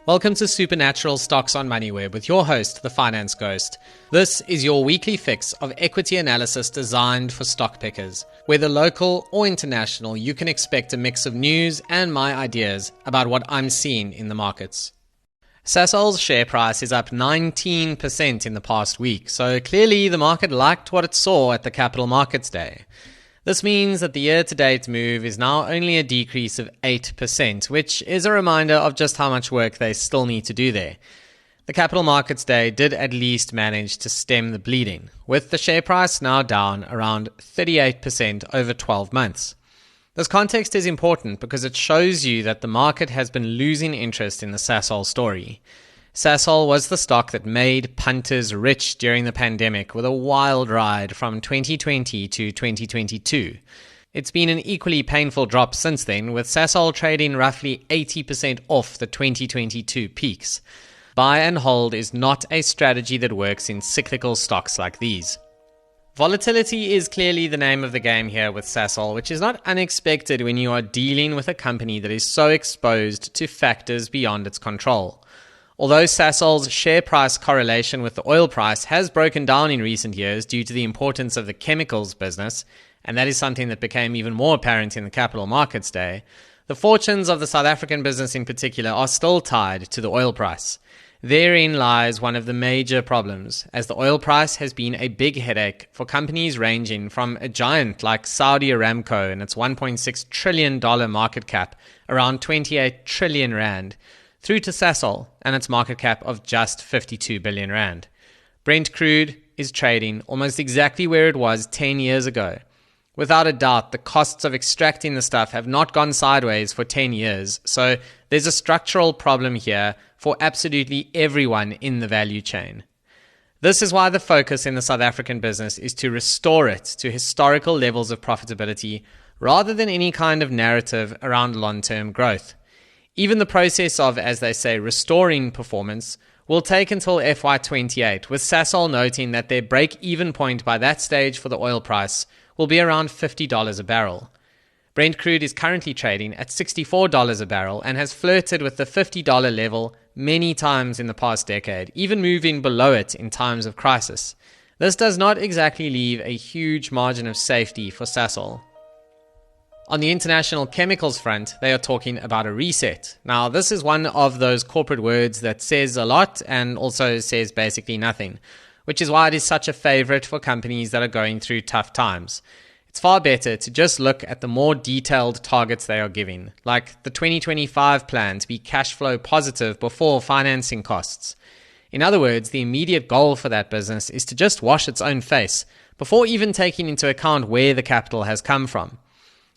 Welcome to Supernatural Stocks on Moneyweb with your host, the Finance Ghost. This is your weekly fix of equity analysis designed for stock pickers. Whether local or international, you can expect a mix of news and my ideas about what I'm seeing in the markets. Sasol's share price is up 19% in the past week, so clearly the market liked what it saw at the Capital Markets Day. This means that the year-to-date move is now only a decrease of 8%, which is a reminder of just how much work they still need to do there. The Capital Markets Day did at least manage to stem the bleeding, with the share price now down around 38% over 12 months. This context is important because it shows you that the market has been losing interest in the Sasol story. Sasol was the stock that made punters rich during the pandemic with a wild ride from 2020 to 2022. It's been an equally painful drop since then, with Sasol trading roughly 80% off the 2022 peaks. Buy and hold is not a strategy that works in cyclical stocks like these. Volatility is clearly the name of the game here with Sasol, which is not unexpected when you are dealing with a company that is so exposed to factors beyond its control. Although Sasol's share price correlation with the oil price has broken down in recent years due to the importance of the chemicals business, and that is something that became even more apparent in the Capital Markets Day, the fortunes of the South African business in particular are still tied to the oil price. Therein lies one of the major problems, as the oil price has been a big headache for companies ranging from a giant like Saudi Aramco and its $1.6 trillion market cap, around 28 trillion rand, through to Sasol and its market cap of just 52 billion rand. Brent crude is trading almost exactly where it was 10 years ago. Without a doubt, the costs of extracting the stuff have not gone sideways for 10 years, so there's a structural problem here for absolutely everyone in the value chain. This is why the focus in the South African business is to restore it to historical levels of profitability rather than any kind of narrative around long-term growth. Even the process of, as they say, restoring performance will take until FY28, with Sasol noting that their break-even point by that stage for the oil price will be around $50 a barrel. Brent crude is currently trading at $64 a barrel and has flirted with the $50 level many times in the past decade, even moving below it in times of crisis. This does not exactly leave a huge margin of safety for Sasol. On the international chemicals front, they are talking about a reset. Now, this is one of those corporate words that says a lot and also says basically nothing, which is why it is such a favorite for companies that are going through tough times. It's far better to just look at the more detailed targets they are giving, like the 2025 plan to be cash flow positive before financing costs. In other words, the immediate goal for that business is to just wash its own face before even taking into account where the capital has come from.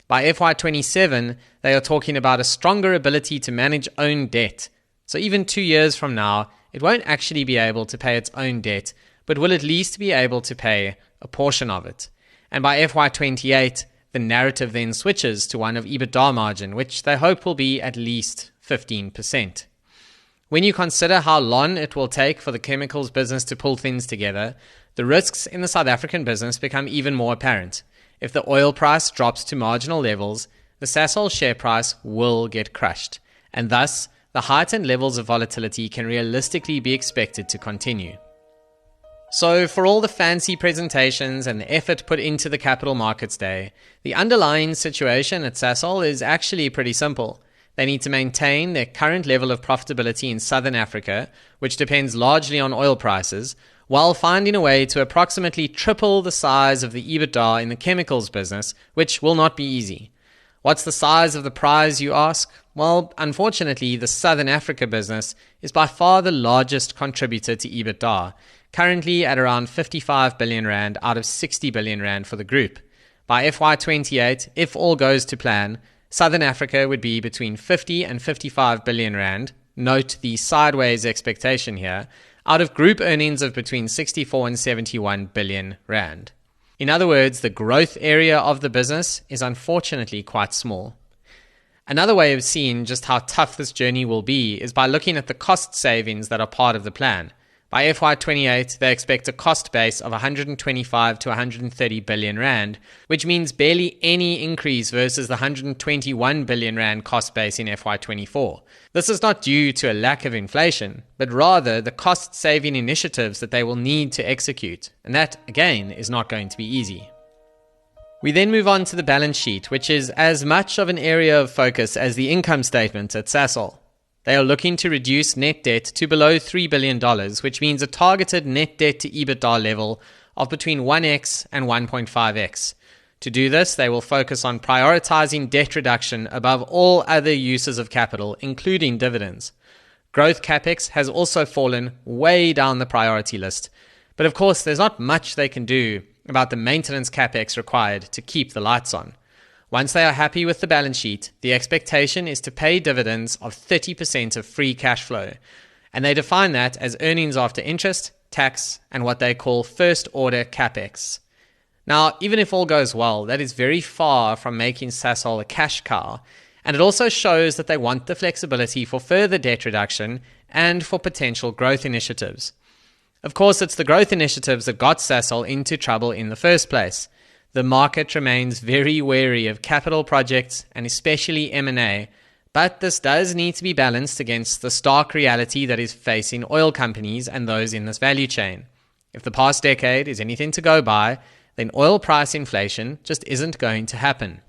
By FY27, they are talking about a stronger ability to manage own debt. So even 2 years from now, it won't actually be able to pay its own debt, but will at least be able to pay a portion of it. And by FY28, the narrative then switches to one of EBITDA margin, which they hope will be at least 15%. When you consider how long it will take for the chemicals business to pull things together, the risks in the South African business become even more apparent. If the oil price drops to marginal levels, the Sasol share price will get crushed, and thus the heightened levels of volatility can realistically be expected to continue. So for all the fancy presentations and the effort put into the Capital Markets Day, the underlying situation at Sasol is actually pretty simple. They need to maintain their current level of profitability in Southern Africa, which depends largely on oil prices, while finding a way to approximately triple the size of the EBITDA in the chemicals business, which will not be easy. What's the size of the prize, you ask? Well, unfortunately, the Southern Africa business is by far the largest contributor to EBITDA, currently at around 55 billion rand out of 60 billion rand for the group. By FY28, if all goes to plan, Southern Africa would be between 50 and 55 billion rand, note the sideways expectation here, out of group earnings of between 64 and 71 billion rand. In other words, the growth area of the business is unfortunately quite small. Another way of seeing just how tough this journey will be is by looking at the cost savings that are part of the plan. By FY28, they expect a cost base of 125 to 130 billion rand, which means barely any increase versus the 121 billion rand cost base in FY24. This is not due to a lack of inflation, but rather the cost-saving initiatives that they will need to execute, and that, again, is not going to be easy. We then move on to the balance sheet, which is as much of an area of focus as the income statement at Sasol. They are looking to reduce net debt to below $3 billion, which means a targeted net debt to EBITDA level of between 1x and 1.5x. To do this, they will focus on prioritizing debt reduction above all other uses of capital, including dividends. Growth capex has also fallen way down the priority list, but of course there's not much they can do about the maintenance capex required to keep the lights on. Once they are happy with the balance sheet, the expectation is to pay dividends of 30% of free cash flow, and they define that as earnings after interest, tax, and what they call first-order capex. Now, even if all goes well, that is very far from making Sasol a cash cow, and it also shows that they want the flexibility for further debt reduction and for potential growth initiatives. Of course, it's the growth initiatives that got Sasol into trouble in the first place. The market remains very wary of capital projects and especially M&A, but this does need to be balanced against the stark reality that is facing oil companies and those in this value chain. If the past decade is anything to go by, then oil price inflation just isn't going to happen.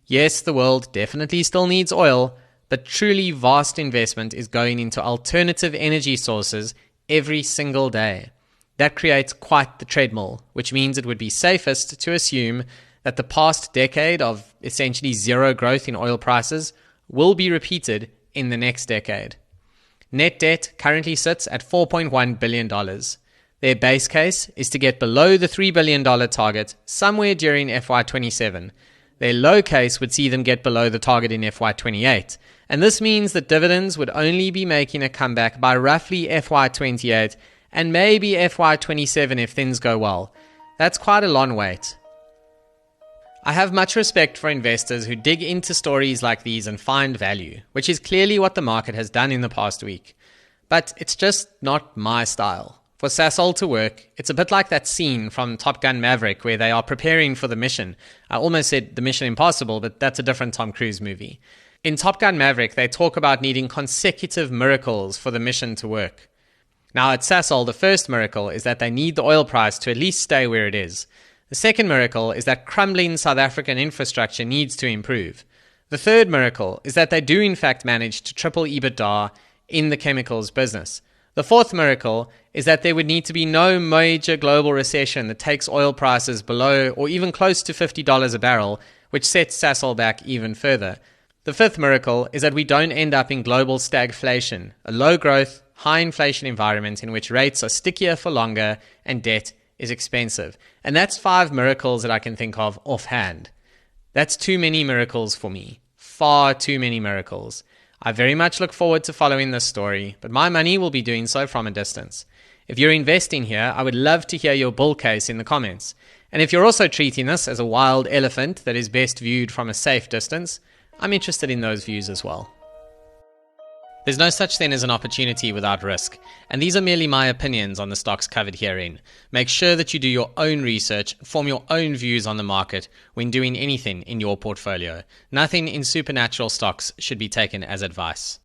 Yes, the world definitely still needs oil, but truly vast investment is going into alternative energy sources every single day. That creates quite the treadmill, which means it would be safest to assume that the past decade of essentially zero growth in oil prices will be repeated in the next decade. Net debt currently sits at $4.1 billion. Their base case is to get below the $3 billion target somewhere during FY27. Their low case would see them get below the target in FY28, and this means that dividends would only be making a comeback by roughly FY28 and maybe FY27 if things go well. That's quite a long wait. I have much respect for investors who dig into stories like these and find value, which is clearly what the market has done in the past week. But it's just not my style. For Sasol to work, it's a bit like that scene from Top Gun Maverick where they are preparing for the mission. I almost said the Mission Impossible, but that's a different Tom Cruise movie. In Top Gun Maverick, they talk about needing consecutive miracles for the mission to work. Now at Sasol, the first miracle is that they need the oil price to at least stay where it is. The second miracle is that crumbling South African infrastructure needs to improve. The third miracle is that they do in fact manage to triple EBITDA in the chemicals business. The fourth miracle is that there would need to be no major global recession that takes oil prices below or even close to $50 a barrel, which sets Sasol back even further. The fifth miracle is that we don't end up in global stagflation, a low growth, high inflation environment in which rates are stickier for longer and debt is expensive. And that's 5 miracles that I can think of offhand. That's too many miracles for me. Far too many miracles. I very much look forward to following this story, but my money will be doing so from a distance. If you're investing here, I would love to hear your bull case in the comments. And if you're also treating this as a wild elephant that is best viewed from a safe distance, I'm interested in those views as well. There's no such thing as an opportunity without risk, and these are merely my opinions on the stocks covered herein. Make sure that you do your own research, form your own views on the market when doing anything in your portfolio. Nothing in supernatural stocks should be taken as advice.